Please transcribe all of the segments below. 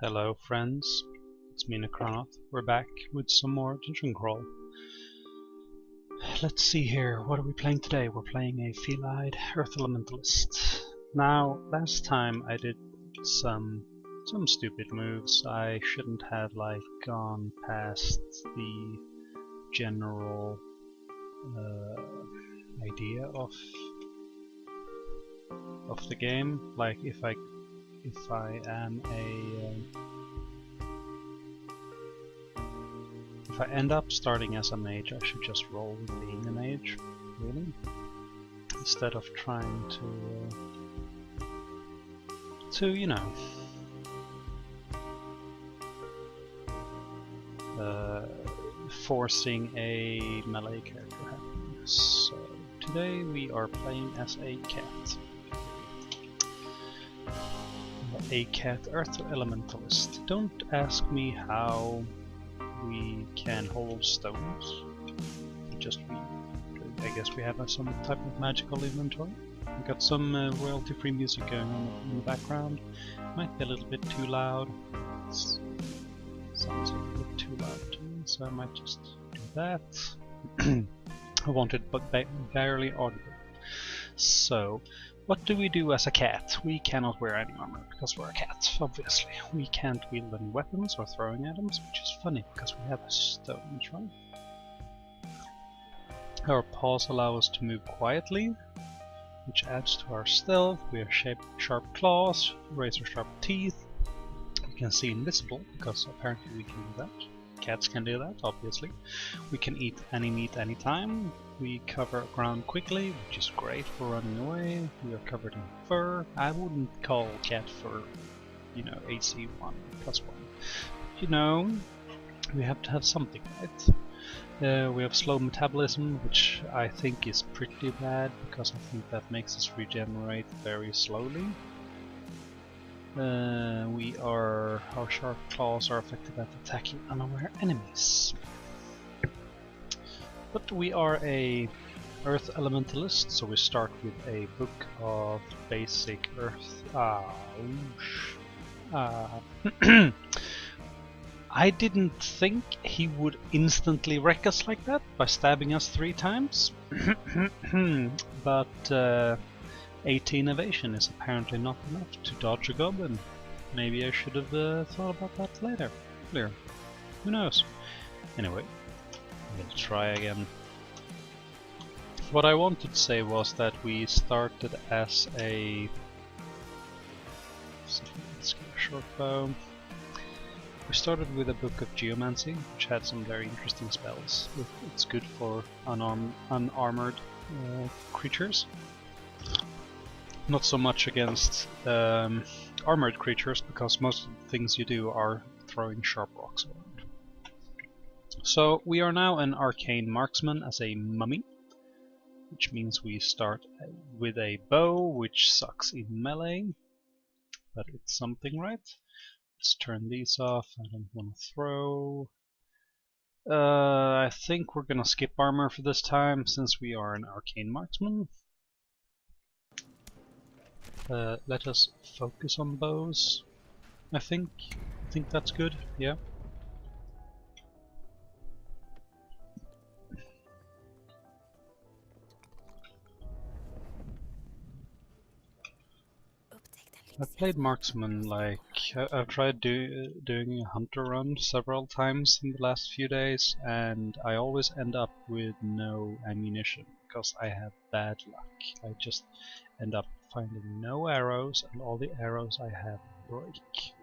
Hello friends, it's me Necronoth. We're back with some more Dungeon Crawl. Let's see here, what are we playing today? We're playing a Felide Earth Elementalist. Now, last time I did some stupid moves. I shouldn't have gone past the general idea of the game. Like if I am if I end up starting as a mage, I should just roll with being a mage, really, instead of trying to you know, forcing a melee character happening. So today we are playing as a cat. A cat Earth Elementalist. Don't ask me how we can hold stones. I guess we have some type of magical inventory. We got some royalty-free music going on in the background. Might be a little bit too loud. Sounds a little bit too loud to me, so I might just do that. I want it, but barely audible. So, what do we do as a cat? We cannot wear any armor because we're a cat, obviously. We can't wield any weapons or throwing items, which is funny because we have a stone, right? Our paws allow us to move quietly, which adds to our stealth. We have sharp claws, razor sharp teeth. We can see invisible because apparently we can do that. Cats can do that, obviously. We can eat any meat anytime. We cover ground quickly, which is great for running away. We are covered in fur. I wouldn't call cat fur, you know, AC 1+1. You know, we have to have something, right? We have slow metabolism, which I think is pretty bad, because I think that makes us regenerate very slowly. Our sharp claws are effective at attacking unaware enemies. But we are a Earth Elementalist, so we start with a book of basic Earth. I didn't think he would instantly wreck us like that by stabbing us 3 times, but 18 evasion is apparently not enough to dodge a goblin. Maybe I should have thought about that earlier. Who knows? Anyway, we'll try again. What I wanted to say was that we started as a... Let's get a short bow. We started with a book of Geomancy, which had some very interesting spells. It's good for unarmored creatures. Not so much against armored creatures, because most of the things you do are throwing sharp rocks around. So we are now an arcane marksman as a mummy, which means we start with a bow, which sucks in melee, but it's something, right? Let's turn these off. I don't want to throw. I think we're gonna skip armor for this time, since we are an arcane marksman. Let us focus on bows. I think that's good. Yeah. I've played marksman I've tried doing a hunter run several times in the last few days, and I always end up with no ammunition because I have bad luck. I just end up finding no arrows, and all the arrows I have break,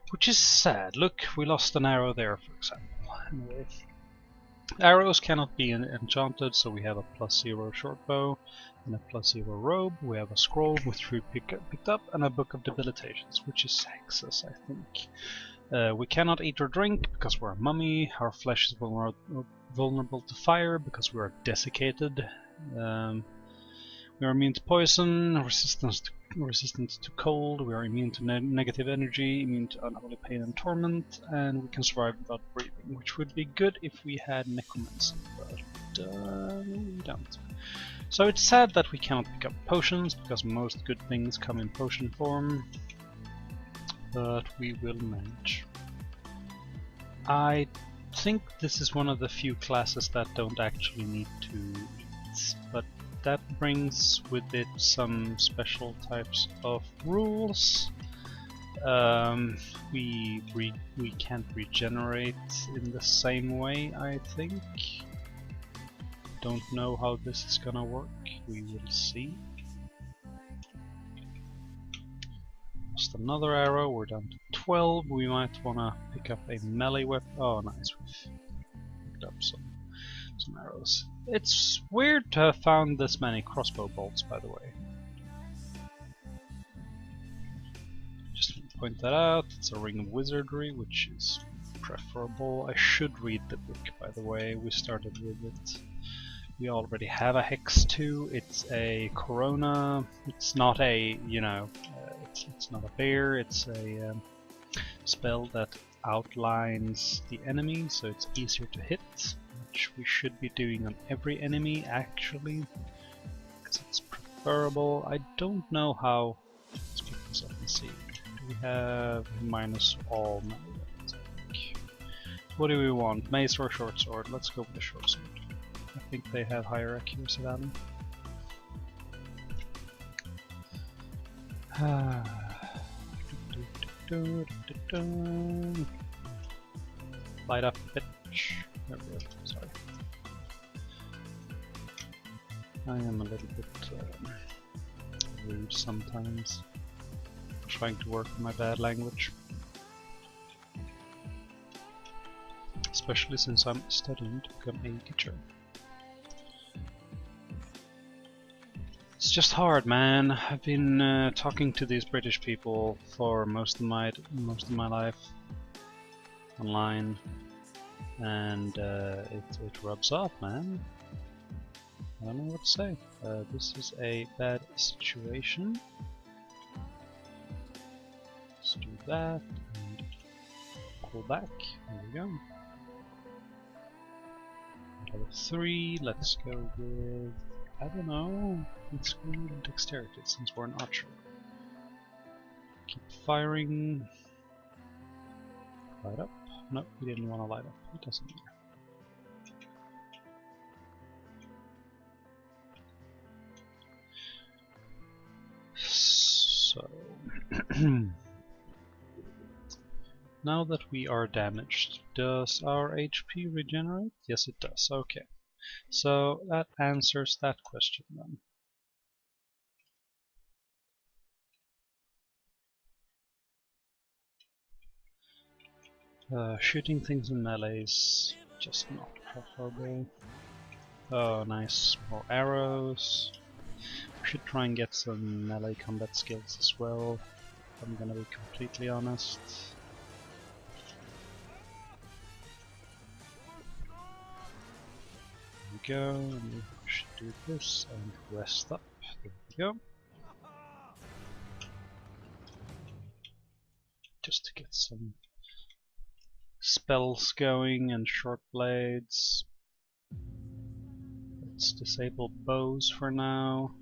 which is sad. Look, we lost an arrow there, for example. Anyway, arrows cannot be enchanted, so we have a +0 short bow and a +0 robe. We have a scroll which we picked up, and a book of debilitations, which is hexes, I think. We cannot eat or drink because we're a mummy. Our flesh is vulnerable to fire because we are desiccated. We are immune to poison, resistant to cold. We are immune to negative energy, immune to unholy pain and torment, and we can survive without breathing, which would be good if we had necromancy, but we don't. So it's sad that we cannot pick up potions, because most good things come in potion form. but we will manage. I think this is one of the few classes that don't actually need to eat, but that brings with it some special types of rules. We can't regenerate in the same way, I think. Don't know how this is gonna work, we will see. Just another arrow, we're down to 12. We might wanna pick up a melee weapon. Oh nice, we've picked up some arrows. It's weird to have found this many crossbow bolts, by the way. Just want to point that out. It's a ring of wizardry, which is preferable. I should read the book, by the way. We started with it. We already have a Hex 2. It's a Corona. It's not a, you know, it's not a bear. It's a spell that outlines the enemy, so it's easier to hit, which we should be doing on every enemy, actually, because it's preferable. I don't know how. Let's pick this up and see. Do we have minus all melee weapons, I think. What do we want? Mace or short sword? Let's go with the short sword. I think they have higher accuracy value. Light up, bitch. There we go. Sorry. I am a little bit rude sometimes. Trying to work on my bad language. Especially since I'm studying to become a teacher. It's just hard, man. I've been talking to these British people for most of my life online, and it rubs off, man. I don't know what to say. This is a bad situation. Let's do that and pull back. There we go. Level 3. Let's go with, I don't know. Let's go with dexterity since we're an archer. Keep firing. Light up. No, we didn't want to light up. It doesn't matter. So now that we are damaged, does our HP regenerate? Yes, it does. Okay. So that answers that question then. Shooting things in melee is just not preferable. Oh, nice. More arrows. We should try and get some melee combat skills as well, if I'm gonna be completely honest. There we go, and we should do this and rest up. There we go. Just to get some spells going and short blades. Let's disable bows for now.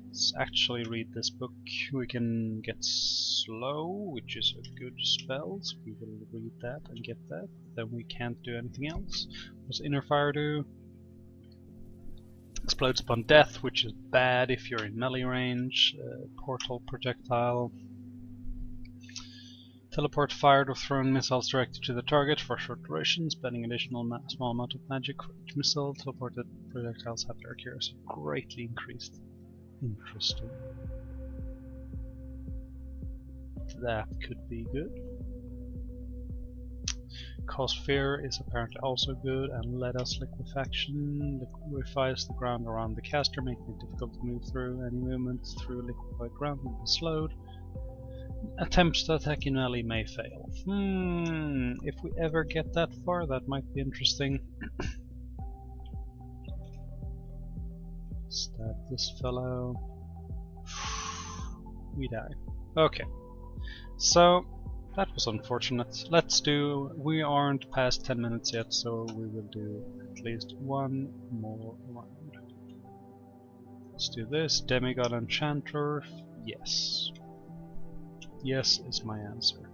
Let's actually read this book. We can get slow, which is a good spell, so we will read that and get that. Then we can't do anything else. What does Inner Fire do? Explodes upon death, which is bad if you're in melee range. Portal projectile. Teleport fired or thrown missiles directed to the target for short duration, spending additional small amount of magic for each missile. Teleported projectiles have their accuracy greatly increased. Interesting. That could be good. Cause fear is apparently also good, and let us liquefaction liquefies the ground around the caster, making it difficult to move through. Any movement through liquefied ground will be slowed. Attempts to attack in melee may fail. If we ever get that far, that might be interesting. Stab this fellow. We die. Okay. So, that was unfortunate. We aren't past 10 minutes yet, so we will do at least one more round. Let's do this. Demigod Enchanter. Yes. Yes is my answer.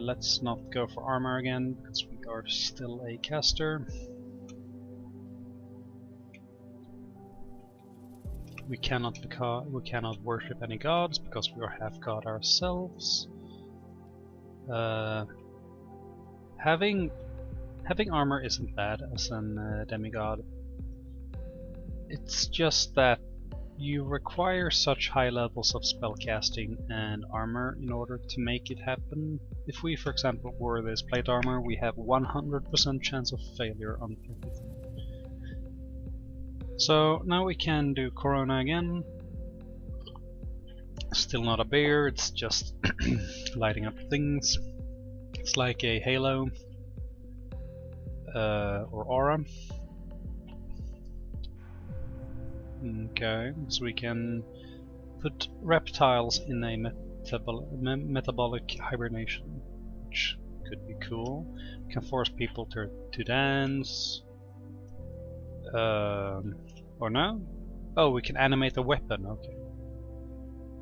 Let's not go for armor again, because we are still a caster. We cannot worship any gods because we are half god ourselves. Having armor isn't bad as an demigod. It's just that you require such high levels of spellcasting and armor in order to make it happen. If we, for example, wore this plate armor, we have 100% chance of failure on everything. So now we can do Corona again. Still not a bear, it's just lighting up things. It's like a halo or aura. Okay, so we can put reptiles in a metabolic hibernation, which could be cool. We can force people to dance. Or no? Oh, we can animate a weapon, okay.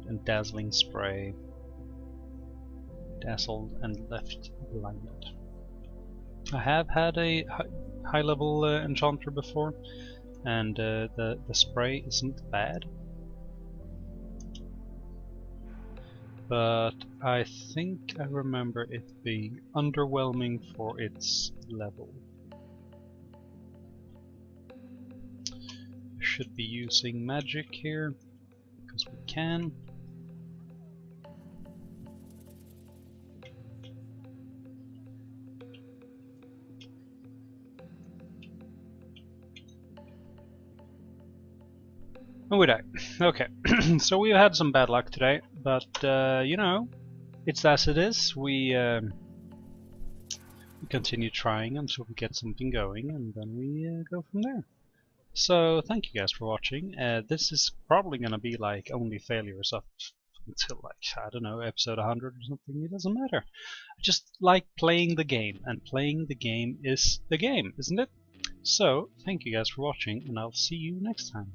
And dazzling spray. Dazzled and left blinded. I have had a high level enchanter before, and the spray isn't bad. But I think I remember it being underwhelming for its level. I should be using magic here, because we can. Oh, we died. Okay, so we had some bad luck today, but you know, it's as it is. We continue trying until we get something going, and then we go from there. So thank you guys for watching. This is probably gonna be like only failures up until like, I don't know, episode 100 or something. It doesn't matter. I just like playing the game, and playing the game is the game, isn't it? So thank you guys for watching, and I'll see you next time.